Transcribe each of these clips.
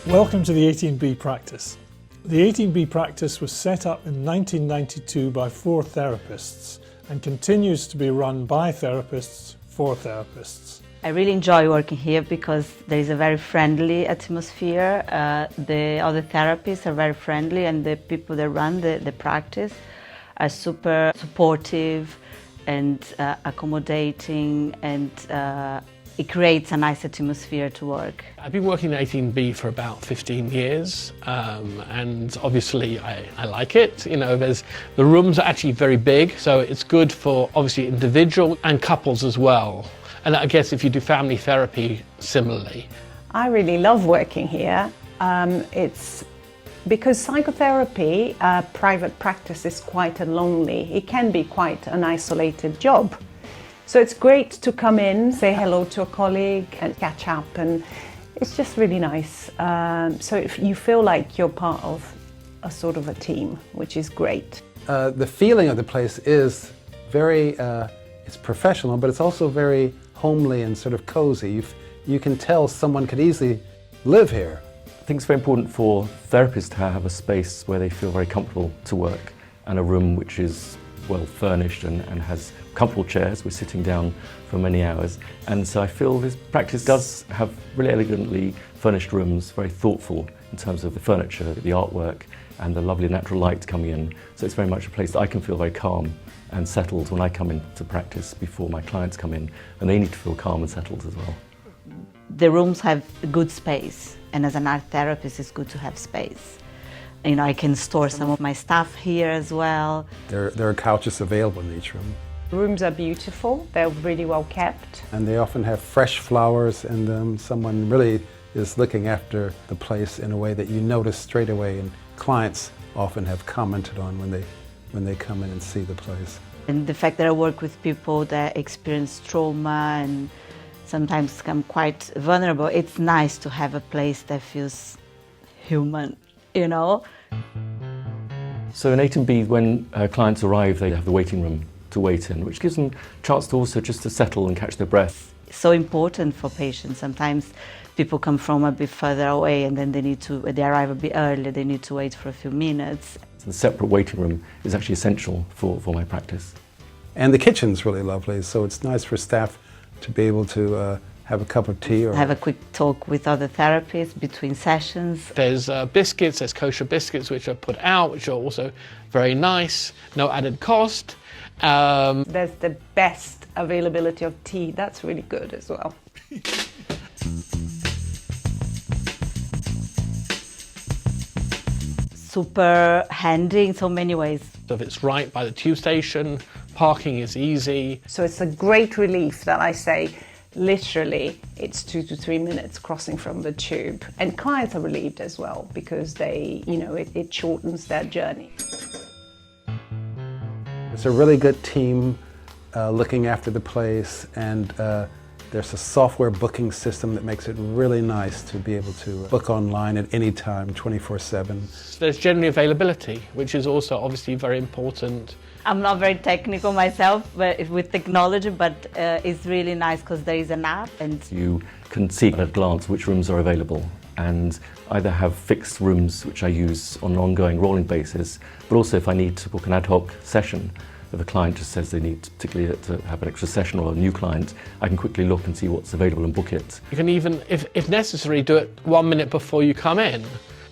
Welcome to the 18B practice. The 18B practice was set up in 1992 by 4 therapists and continues to be run by therapists for therapists. I really enjoy working here because there is a very friendly atmosphere. The other therapists are very friendly, and the people that run the practice are super supportive and accommodating, and it creates a nice atmosphere to work. I've been working at 18B for about 15 years, and obviously I like it. You know, the rooms are actually very big, so it's good for obviously individual and couples as well. And I guess if you do family therapy, similarly. I really love working here. It's because psychotherapy, private practice is quite lonely. It can be quite an isolated job. So it's great to come in, say hello to a colleague and catch up, and it's just really nice. So if you feel like you're part of a sort of a team, which is great. The feeling of the place is very, it's professional, but it's also very homely and sort of cozy. You can tell someone could easily live here. I think it's very important for therapists to have a space where they feel very comfortable to work, and a room which is well furnished and has comfortable chairs. We're sitting down for many hours, and so I feel this practice does have really elegantly furnished rooms, very thoughtful in terms of the furniture, the artwork and the lovely natural light coming in. So it's very much a place that I can feel very calm and settled when I come into practice before my clients come in, and they need to feel calm and settled as well. The rooms have good space, and as an art therapist it's good to have space. You know, I can store some of my stuff here as well. There are couches available in each room. Rooms are beautiful, they're really well kept. And they often have fresh flowers in them. Someone really is looking after the place in a way that you notice straight away, and clients often have commented on when they come in and see the place. And the fact that I work with people that experience trauma and sometimes become quite vulnerable, it's nice to have a place that feels human, you know? So in 18B, when clients arrive, they have the waiting room to wait in, which gives them a chance to also just to settle and catch their breath. It's so important for patients. Sometimes people come from a bit further away, and then they arrive a bit early, they need to wait for a few minutes. So the separate waiting room is actually essential for my practice. And the kitchen's really lovely, so it's nice for staff to be able to have a cup of tea or have a quick talk with other therapists between sessions. There's biscuits, there's kosher biscuits which are put out, which are also very nice, no added cost. There's the best availability of tea, that's really good as well. Super handy in so many ways. So if it's right by the tube station, parking is easy. So it's a great relief that I say, literally, it's 2 to 3 minutes crossing from the tube. And clients are relieved as well, because it shortens their journey. It's a really good team looking after the place, and there's a software booking system that makes it really nice to be able to book online at any time, 24/7. There's generally availability, which is also obviously very important. I'm not very technical myself with technology, but it's really nice because there is an app, and You can see at a glance which rooms are available, and either have fixed rooms which I use on an ongoing rolling basis, but also if I need to book an ad hoc session, if a client just says they need particularly to have an extra session or a new client, I can quickly look and see what's available and book it. You can even, if necessary, do it 1 minute before you come in.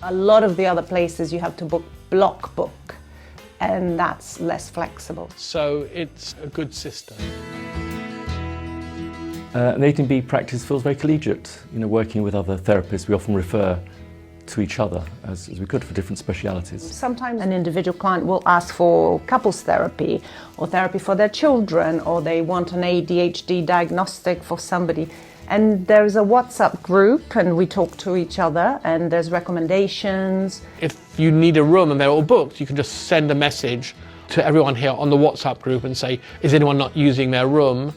A lot of the other places you have to block book, and that's less flexible. So it's a good system. An 18B practice feels very collegiate. You know, working with other therapists, we often refer to each other as we could for different specialities. Sometimes an individual client will ask for couples therapy or therapy for their children, or they want an ADHD diagnostic for somebody. And there's a WhatsApp group, and we talk to each other, and there's recommendations. If you need a room and they're all booked, you can just send a message to everyone here on the WhatsApp group and say, is anyone not using their room?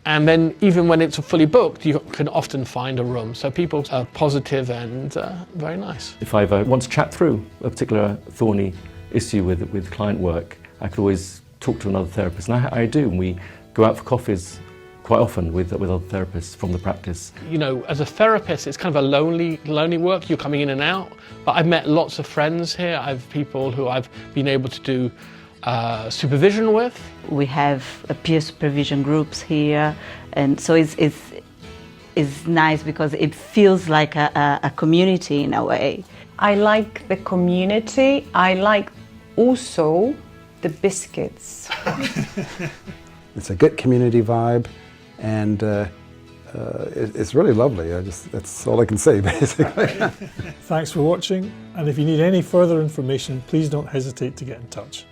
And then even when it's fully booked, you can often find a room. So people are positive and very nice. If I want to chat through a particular thorny issue with client work, I could always talk to another therapist, and I do, and we go out for coffees quite often with other therapists from the practice. You know, as a therapist, it's kind of a lonely work. You're coming in and out. But I've met lots of friends here. I've people who I've been able to do supervision with. We have peer supervision groups here, and so it's nice because it feels like a community in a way. I like the community. I like also the biscuits. It's a good community vibe, and it's really lovely. That's all I can say, basically. Thanks for watching, and if you need any further information, please don't hesitate to get in touch.